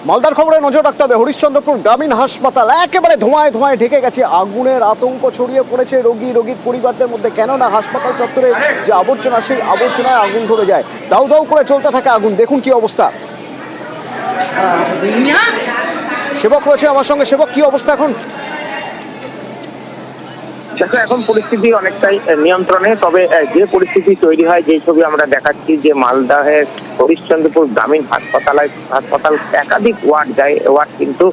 মালদার খবরে নজর রাখতে হবে। হরিশ্চন্দ্রপুর গ্রামীণ হাসপাতাল একেবারে ধোঁয়ায় ধোঁয়ায় ঢেকে গেছে। আগুনের আতঙ্ক ছড়িয়ে পড়েছে রোগীর পরিবারদের মধ্যে, কেননা হাসপাতাল চত্বরে যে আবর্জনা, সেই আবর্জনায় আগুন ধরে যায়। দাউ দাউ করে চলতে থাকে আগুন। দেখুন কি অবস্থা। সেবক রয়েছে আমার সঙ্গে। সেবক, কি অবস্থা এখন? এখন পরিস্থিতি অনেকটাই নিয়ন্ত্রণে, তবে যে পরিস্থিতি তৈরি হয়, যে ছবি আমরা দেখাচ্ছি যে মালদাহের হরিশ্চন্দ্রপুর গ্রামীণ হাসপাতাল একাধিক ওয়ার্ড কিন্তু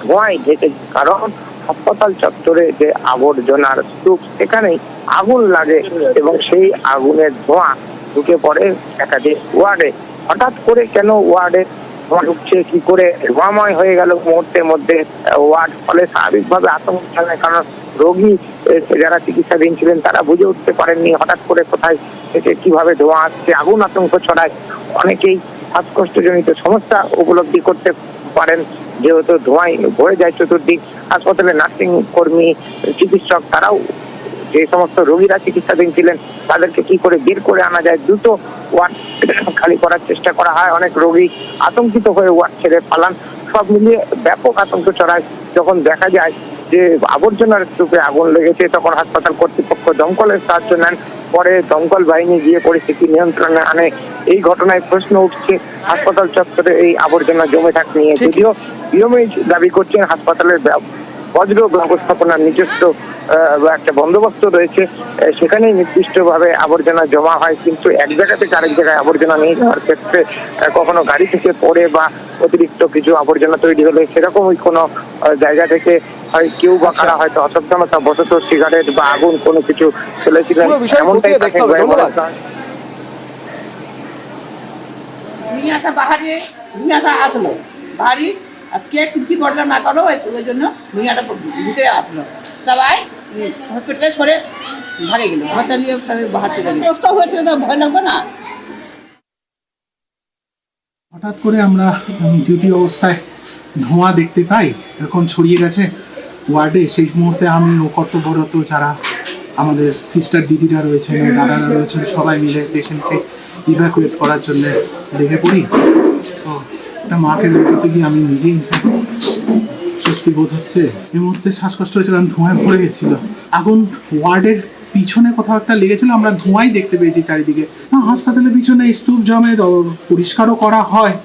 ধোঁয়ায় ঢেকে, কারণ হাসপাতাল চত্বরে যে আবর্জনার স্তূপ, সেখানেই আগুন লাগে এবং সেই আগুনের ধোঁয়া ঢুকে পড়ে একাধিক ওয়ার্ডে। হঠাৎ করে কেন ওয়ার্ডে ধোঁয়া ঢুকছে, কি করে ধোঁয়াময় হয়ে গেল মুহূর্তের মধ্যে ওয়ার্ড, ফলে স্বাভাবিকভাবে আতঙ্ক ছড়ায়। কারণ রোগী যারা চিকিৎসাধীন ছিলেন তারা বুঝে উঠতে পারেননি হঠাৎ করে কোথায় থেকে কিভাবে ধোঁয়া আসছে। আগুন আতঙ্ক ছড়ায়, অনেকেই শ্বাসকষ্টজনিত সমস্যা উপলব্ধি করতে পারেন, যেহেতু ধোঁয়ায় ভরে যায় চতুর্দিক। হাসপাতালের নার্সিং কর্মী, চিকিৎসক, তারাও যে সমস্ত রোগীরা চিকিৎসাধীন ছিলেন তাদেরকে কি করে বের করে আনা যায়, দ্রুত ওয়ার্ড খালি করার চেষ্টা করা হয়। অনেক রোগী আতঙ্কিত হয়ে ওয়ার্ড ছেড়ে পালান। সব মিলিয়ে ব্যাপক আতঙ্ক ছড়ায়। যখন দেখা যায় যে আবর্জনার স্তূপে আগুন লেগেছে, তখন হাসপাতাল কর্তৃপক্ষ দমকলের সাহায্য নেন। পরে দমকল বাহিনী গিয়ে পরিস্থিতি নিয়ন্ত্রণে আনে। এই ঘটনায় প্রশ্ন উঠছে হাসপাতাল চত্বরে এই আবর্জনা জমে থাকা নিয়ে। যদিও বিএমএইচ দাবি করছেন হাসপাতালের বজ্র ব্যবস্থাপনার নিজস্ব একটা বন্দোবস্ত রয়েছে, সেখানেই নির্দিষ্টভাবে আবর্জনা জমা হয়, কিন্তু এক জায়গা থেকে আরেক জায়গায় আবর্জনা নিয়ে যাওয়ার ক্ষেত্রে কখনো গাড়ি থেকে পড়ে বা অতিরিক্ত কিছু আবর্জনা তৈরি হলে সেরকমই কোনো জায়গা থেকে হয় কেউ বা কারা হয়তো অসাবধানতা বশত সিগারেট বা আগুন কোনো কিছু ফেলেছিলেন, এমনটাই আসলো বাড়ি কে কিছু ঘটনা না করো, ওই জন্য দুনিয়াটা ভিতরে আসলো। সবাই হসপিটালে সরে ভাগে গেল, বাচ্চা নিয়ে সবাই বাহার চলে গেল। কষ্ট হয়েছিল তো, ভয় লাগবে না। হঠাৎ করে আমরা ডিউটি অবস্থায় ধোঁয়া দেখতে পাই, এখন ছড়িয়ে গেছে ওয়ার্ডে। সেই মুহূর্তে আমি ও কর্তব্যরত যারা আমাদের সিস্টার দিদিরা রয়েছেন, দাদারা রয়েছেন, সবাই মিলে পেশেন্টকে ইভ্যাকুয়েট করার জন্য লেগে পড়ি। তো একটা মাকে বের করতে গিয়ে আমি নিজেই স্বস্তি বোধ হচ্ছে। এই মুহূর্তে শ্বাসকষ্ট হয়েছিল, কারণ ধোঁয়ায় ভরে গেছিল। আগুন ওয়ার্ডের পিছনে কোথাও একটা লেগেছিল, আমরা ধোঁয়াই দেখতে পেয়েছি চারিদিকে। হাসপাতালের পিছনে স্তূপ জমে, পরিষ্কারও করা হয়।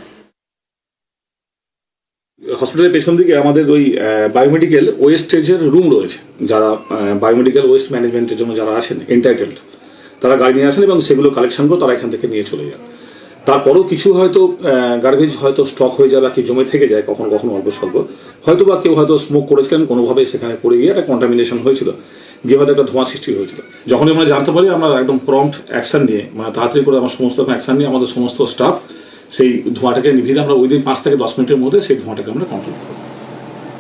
হসপিটালের পেছন দিকে আমাদের ওই বায়োমেডিক্যাল ওয়েস্টেজের রুম রয়েছে। যারা বায়োমেডিক্যাল ওয়েস্ট ম্যানেজমেন্টের জন্য যারা আসেন এন্টাইটেলড, তারা গাড়ি নিয়ে আসেন এবং সেগুলো কালেকশন করে তারা এখান থেকে নিয়ে চলে যান। তারপরেও কিছু হয়তো গার্বেজ হয়তো স্টক হয়ে যায় বা কি জমে থেকে যায় কখনো কখনো অল্প স্বল্প, হয়তো বা কেউ হয়তো স্মোক করেছিলেন, কোনোভাবে সেখানে পড়ে গিয়ে একটা কন্টামিনেশন হয়েছিল, গিয়ে হয়তো একটা ধোঁয়া সৃষ্টি হয়েছিল। যখন আমরা জানতে পারি, আমরা একদম প্রম্পট অ্যাকশন নিয়ে, মানে তাড়াতাড়ি করে আমার সমস্ত অ্যাকশন নিয়ে আমাদের সমস্ত স্টাফ সেই ধোঁয়াটাকে নিভিয়ে আমরা উইদিন 5 থেকে 10 মিনিটের মধ্যে সেই ধোঁয়াটাকে আমরা কন্ট্রোল করি।